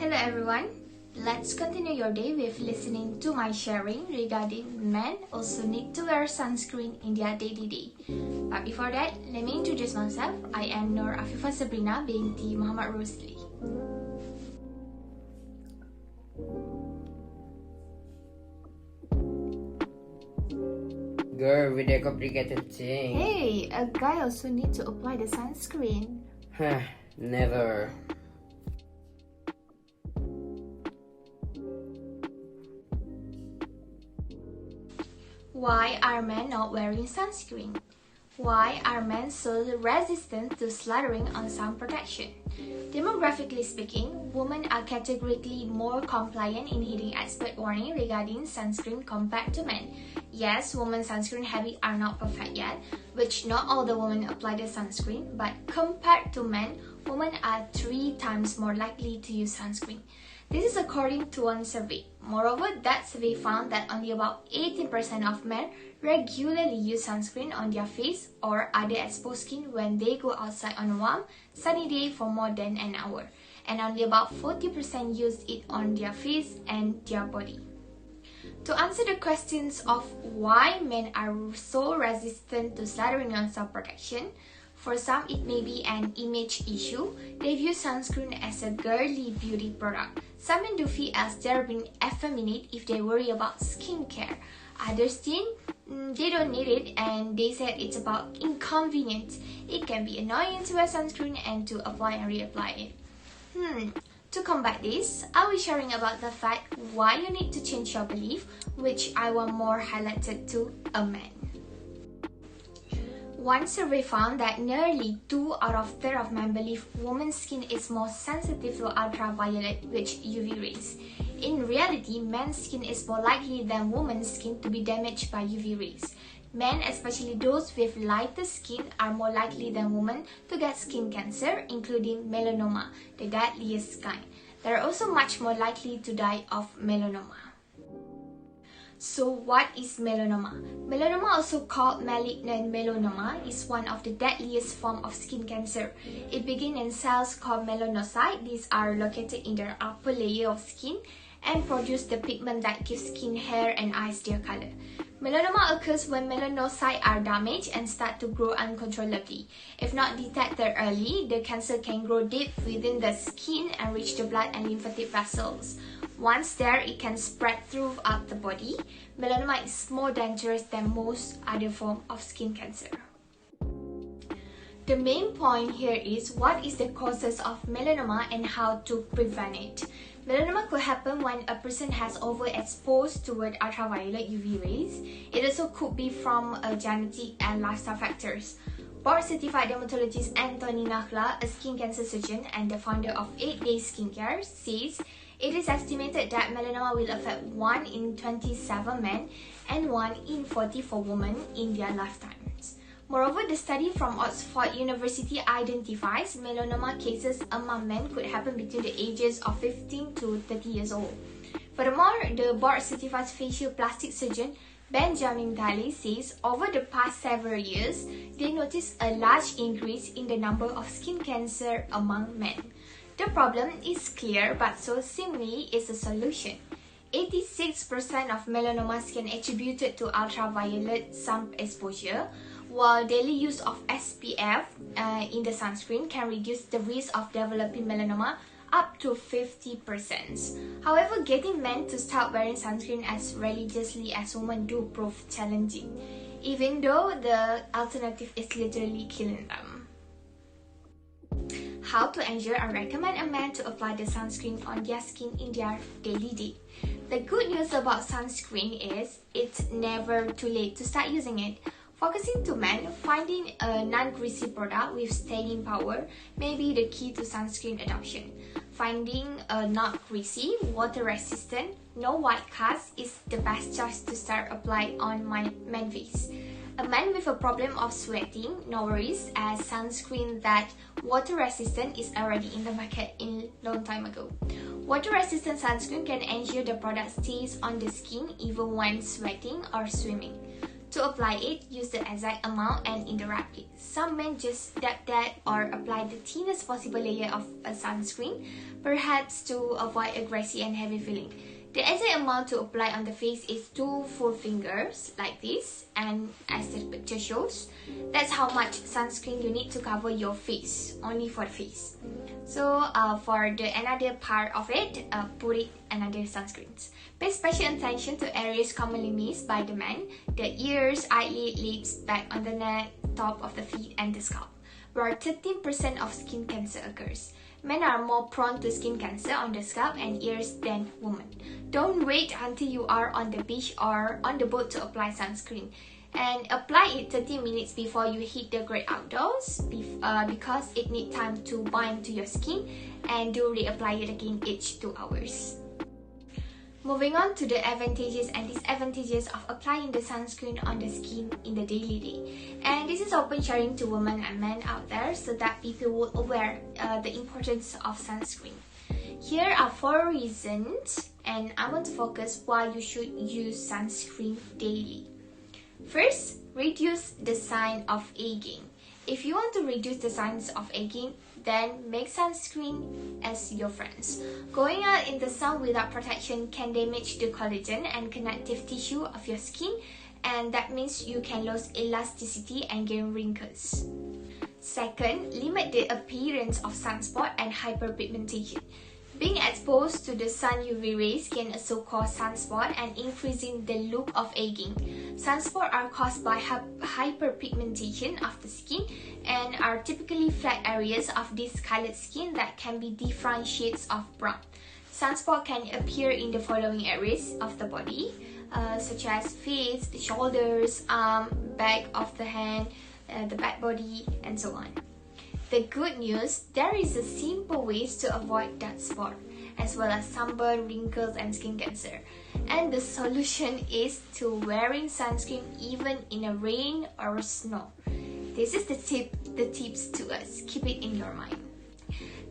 Hello everyone, let's continue your day with listening to my sharing regarding men also need to wear sunscreen in their daily day. But before that, let me introduce myself. I am Nur Afifah Sabrina binti Muhammad Rosli. Girl, with a complicated thing. Hey, a guy also need to apply the sunscreen. Never. Why are men not wearing sunscreen? Why are men so resistant to slathering on sun protection? Demographically speaking, women are categorically more compliant in hitting expert warning regarding sunscreen compared to men. Yes, women's sunscreen habits are not perfect yet, which not all the women apply the sunscreen, but compared to men, women are 3 times more likely to use sunscreen. This is according to one survey. Moreover, that survey found that only about 18% of men regularly use sunscreen on their face or other exposed skin when they go outside on a warm, sunny day for more than an hour, and only about 40% use it on their face and their body. To answer the questions of why men are so resistant to slathering on sun protection, for some it may be an image issue. They view sunscreen as a girly beauty product. Some men do feel as they're being effeminate if they worry about skincare. Others think they don't need it and they said it's about inconvenience. It can be annoying to wear sunscreen and to apply and reapply it. To combat this, I'll be sharing about the fact why you need to change your belief, which I want more highlighted to a man. One survey found that nearly 2 out of 3 of men believe women's skin is more sensitive to ultraviolet, which UV rays. In reality, men's skin is more likely than women's skin to be damaged by UV rays. Men, especially those with lighter skin, are more likely than women to get skin cancer, including melanoma, the deadliest kind. They are also much more likely to die of melanoma. So what is melanoma? Melanoma, also called malignant melanoma, is one of the deadliest forms of skin cancer. It begins in cells called melanocytes. These are located in the upper layer of skin and produce the pigment that gives skin, hair and eyes their color. Melanoma occurs when melanocytes are damaged and start to grow uncontrollably. If not detected early, the cancer can grow deep within the skin and reach the blood and lymphatic vessels. Once there, it can spread throughout the body. Melanoma is more dangerous than most other forms of skin cancer. The main point here is what is the causes of melanoma and how to prevent it. Melanoma could happen when a person has overexposed toward ultraviolet UV rays. It also could be from genetic and lifestyle factors. Board-certified dermatologist Anthony Nakhla, a skin cancer surgeon and the founder of 8 Day Skincare, says it is estimated that melanoma will affect 1 in 27 men and 1 in 44 women in their lifetimes. Moreover, the study from Oxford University identifies melanoma cases among men could happen between the ages of 15 to 30 years old. Furthermore, the board-certified facial plastic surgeon Benjamin Daly says over the past several years, they noticed a large increase in the number of skin cancer among men. The problem is clear, but so seemingly is a solution. 86% of melanomas can be attributed to ultraviolet sun exposure, while daily use of SPF in the sunscreen can reduce the risk of developing melanoma up to 50%. However, getting men to start wearing sunscreen as religiously as women do prove challenging, even though the alternative is literally killing them. How to ensure and recommend a man to apply the sunscreen on their skin in their daily day. The good news about sunscreen is it's never too late to start using it. Focusing to men, finding a non-greasy product with staying power may be the key to sunscreen adoption. Finding a not greasy, water-resistant, no white cast is the best choice to start applying on my man face. A man with a problem of sweating, no worries, as sunscreen that water-resistant is already in the market a long time ago. Water-resistant sunscreen can ensure the product stays on the skin even when sweating or swimming. To apply it, use the exact amount and in the right place. Some men just dab that or apply the thinnest possible layer of a sunscreen, perhaps to avoid a greasy and heavy feeling. The exact amount to apply on the face is 2 full fingers, like this, and as the picture shows, that's how much sunscreen you need to cover your face, only for the face. So for the another part of it, put it another sunscreens. Pay special attention to areas commonly missed by the men: the ears, eyelid, lips, back on the neck, top of the feet, and the scalp, where 13% of skin cancer occurs. Men are more prone to skin cancer on the scalp and ears than women. Don't wait until you are on the beach or on the boat to apply sunscreen. And apply it 30 minutes before you hit the great outdoors because it needs time to bind to your skin, and do reapply it again each 2 hours. Moving on to the advantages and disadvantages of applying the sunscreen on the skin in the daily day. And this is open sharing to women and men out there so that people will aware the importance of sunscreen. Here are 4 reasons, and I want to focus why you should use sunscreen daily. First, reduce the sign of aging. If you want to reduce the signs of aging, then make sunscreen as your friends. Going out in the sun without protection can damage the collagen and connective tissue of your skin, and that means you can lose elasticity and gain wrinkles. Second, limit the appearance of sunspot and hyperpigmentation. Being exposed to the sun UV rays can also cause sunspot and increasing the look of aging. Sunspots are caused by hyperpigmentation of the skin and are typically flat areas of discolored skin that can be different shades of brown. Sunspot can appear in the following areas of the body, such as face, the shoulders, arm, back of the hand, the back body, and so on. The good news, there is a simple ways to avoid dark spot, as well as sunburn, wrinkles, and skin cancer. And the solution is to wearing sunscreen even in a rain or snow. This is the tips to us. Keep it in your mind.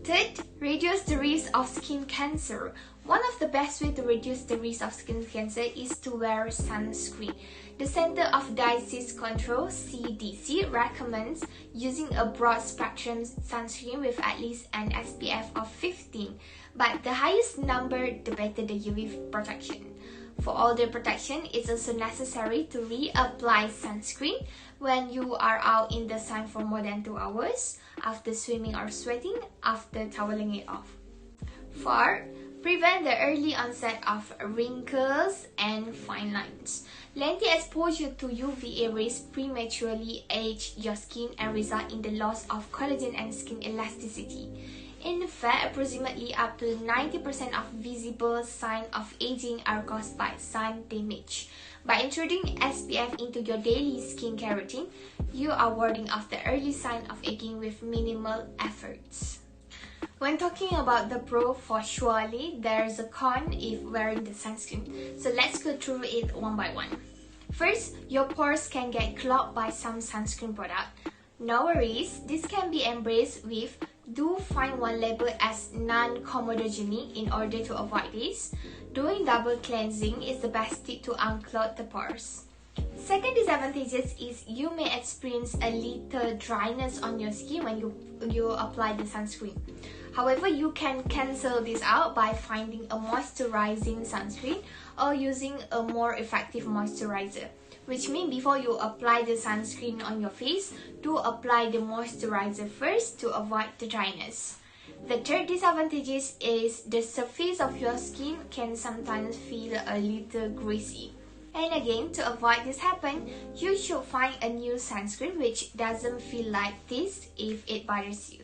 Third, reduce the risk of skin cancer. One of the best ways to reduce the risk of skin cancer is to wear sunscreen. The Center of Disease Control, CDC, recommends using a broad spectrum sunscreen with at least an SPF of 15, but the highest number, the better the UV protection. For all the protection, it's also necessary to reapply sunscreen when you are out in the sun for more than 2 hours, after swimming or sweating, after toweling it off. 4. Prevent the early onset of wrinkles and fine lines. Lengthy exposure to UVA rays prematurely age your skin and result in the loss of collagen and skin elasticity. In fact, approximately up to 90% of visible signs of aging are caused by sun damage. By introducing SPF into your daily skincare routine, you are warding off the early sign of aging with minimal efforts. When talking about the pro, for surely there's a con if wearing the sunscreen. So let's go through it one by one. First, your pores can get clogged by some sunscreen product. No worries, this can be embraced with do find one labeled as non-comedogenic in order to avoid this. Doing double cleansing is the best tip to unclog the pores. Second disadvantages is you may experience a little dryness on your skin when you apply the sunscreen. However, you can cancel this out by finding a moisturizing sunscreen or using a more effective moisturizer. Which means before you apply the sunscreen on your face, do apply the moisturizer first to avoid the dryness. The third disadvantage is the surface of your skin can sometimes feel a little greasy. And again, to avoid this happen, you should find a new sunscreen which doesn't feel like this if it bothers you.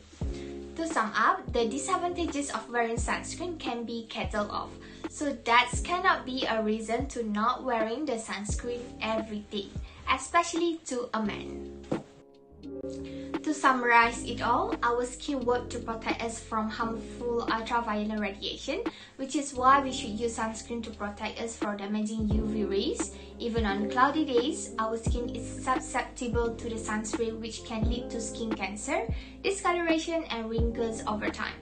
To sum up, the disadvantages of wearing sunscreen can be kettled off. So that cannot be a reason to not wearing the sunscreen every day, especially to a man. To summarize it all, our skin works to protect us from harmful ultraviolet radiation, which is why we should use sunscreen to protect us from damaging UV rays. Even on cloudy days, our skin is susceptible to the sun's ray, which can lead to skin cancer, discoloration, and wrinkles over time.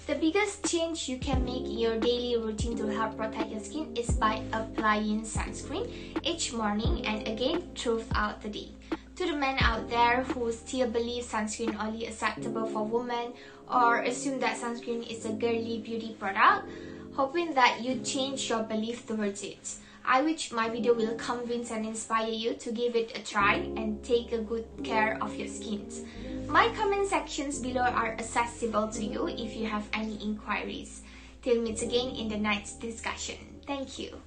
The biggest change you can make in your daily routine to help protect your skin is by applying sunscreen each morning and again throughout the day. To the men out there who still believe sunscreen only acceptable for women or assume that sunscreen is a girly beauty product, hoping that you change your belief towards it. I wish my video will convince and inspire you to give it a try and take a good care of your skins. My comment sections below are accessible to you if you have any inquiries. Till meet again in the next discussion. Thank you.